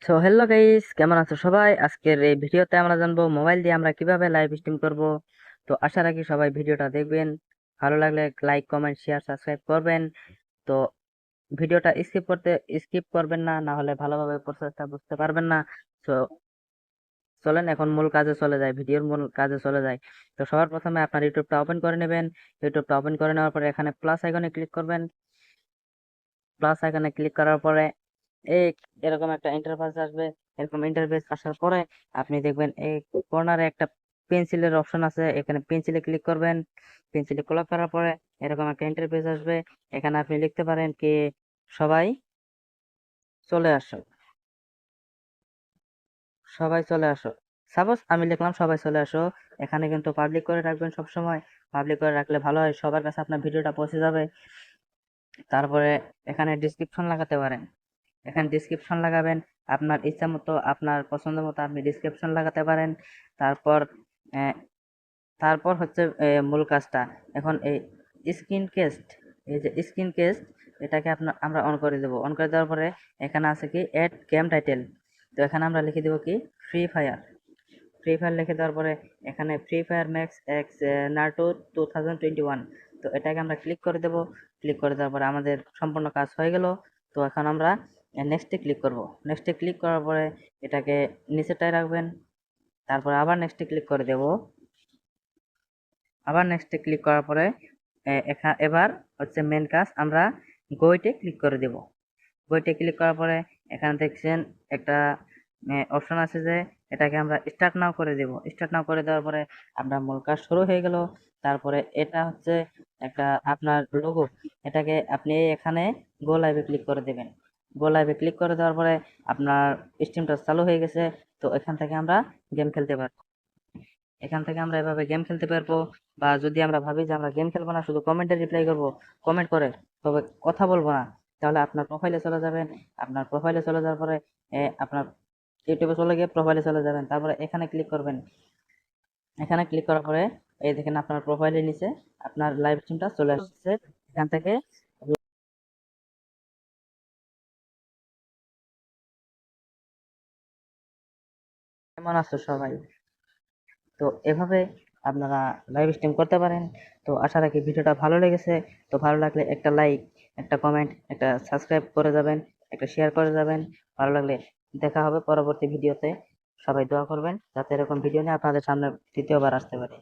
Hello guys, কেমন আছো সবাই? আজকের এই ভিডিওতে আমরা জানবো মোবাইল দিয়ে আমরা কিভাবে লাইভ স্ট্রিম করব। তো আশা রাখি সবাই ভিডিওটা দেখবেন। ভালো লাগলে লাইক, কমেন্ট, শেয়ার, সাবস্ক্রাইব করবেন। তো ভিডিওটা স্কিপ করবেন না, না হলে ভালোভাবে প্রসেসটা বুঝতে পারবেন না। তো চলেন এখন মূল কাজে চলে যায়, ভিডিওর মূল কাজে চলে যায়। তো সবার প্রথমে আপনার ইউটিউবটা ওপেন করে নেবেন। ইউটিউবটা ওপেন করে নেওয়ার পরে এখানে প্লাস আইকনে ক্লিক করবেন। প্লাস আইকনে ক্লিক করার পরে এই এরকম একটা ইন্টারফেস আসবে। এরকম ইন্টারফেস আসার পরে আপনি দেখবেন এই কর্নারে একটা পেন্সিলের অপশন আছে, এখানে পেন্সিলে ক্লিক করবেন। পেন্সিলে ক্লিক করার পরে এরকম একটা ইন্টারফেস আসবে। এখানে আপনি লিখতে পারেন কি, সবাই চলে আসো, সবাই চলে আসো। সাপোজ আমি লিখলাম সবাই চলে আসো। এখানে কিন্তু পাবলিক করে রাখবেন সব সময়। পাবলিক করে রাখলে ভালো হয়, সবার কাছে আপনার ভিডিওটা পৌঁছে যাবে। তারপরে এখানে ডিসক্রিপশন লাগাতে পারেন। এখানে ডিসক্রিপশন লাগাবেন আপনার ইচ্ছা মতো, আপনার পছন্দ মতো আপনি ডিসক্রিপশন লাগাতে পারেন। তারপর আহ, তারপর হচ্ছে মূল কাজটা। এখন এই স্ক্রিন কেস্ট, এই যে স্ক্রিন কেস্ট, এটাকে আপনার আমরা অন করে দেবো। অন করে দেওয়ার পরে এখানে আছে কি অ্যাড গেম টাইটেল। তো এখানে আমরা লিখে দেবো কি, ফ্রি ফায়ার। ফ্রি ফায়ার লিখে দেওয়ার পরে এখানে ফ্রি ফায়ার ম্যাক্স এক্স নাটো 2021। তো এটাকে আমরা ক্লিক করে দেব। ক্লিক করে দেওয়ার পরে আমাদের সম্পূর্ণ কাজ হয়ে গেল। তো এখন আমরা নেক্সটে ক্লিক করব। নেক্সটে ক্লিক করার পরে এটাকে নিচেটায় রাখবেন। তারপর আবার নেক্সটে ক্লিক করে দেব। আবার নেক্সটে ক্লিক করার পরে এবার হচ্ছে মেন কাজ, আমরা গোইটে ক্লিক করে দেব। বইতে ক্লিক করার পরে এখানে দেখছেন একটা অপশন আছে যে এটাকে আমরা স্টার্ট নাও করে দেব। স্টার্ট নাও করে দেওয়ার পরে আপনার মূল কাজ শুরু হয়ে গেল। তারপরে এটা হচ্ছে একটা আপনার লোগো, এটাকে আপনি এখানে গো লাইভে ক্লিক করে দেবেন। গো লাইভে ক্লিক করে দেওয়ার পরে আপনার স্ট্রিমটা চালু হয়ে গেছে। তো এখান থেকে আমরা গেম খেলতে পারবো। এখান থেকে আমরা এভাবে গেম খেলতে পারবো। বা যদি আমরা ভাবি যে আমরা গেম খেলবো না, শুধু কমেন্টে রিপ্লাই করব, কমেন্ট করে তবে কথা বলবো না, তাহলে আপনার প্রোফাইলে চলে যাবেন। আপনার প্রোফাইলে চলে যাওয়ার পরে আপনার ইউটিউবে চলে গিয়ে প্রোফাইলে চলে যাবেন। তারপরে এখানে ক্লিক করবেন। এখানে ক্লিক করার পরে এই দেখেন আপনার প্রোফাইলের নিচে আপনার লাইভ স্ট্রিমটা চলে আসছে। এখান থেকে কেমন আছো সবাই? তো এভাবে আপনারা লাইভ স্ট্রিম করতে পারেন। তো আশা রাখি ভিডিওটা ভালো লেগেছে। তো ভালো লাগলে একটা লাইক, একটা কমেন্ট, একটা সাবস্ক্রাইব করে যাবেন, একটা শেয়ার করে যাবেন। ভালো লাগলে দেখা হবে পরবর্তী ভিডিওতে। সবাই দোয়া করবেন যাতে এরকম ভিডিও নিয়ে আপনাদের সামনে তৃতীয়বার আসতে পারি।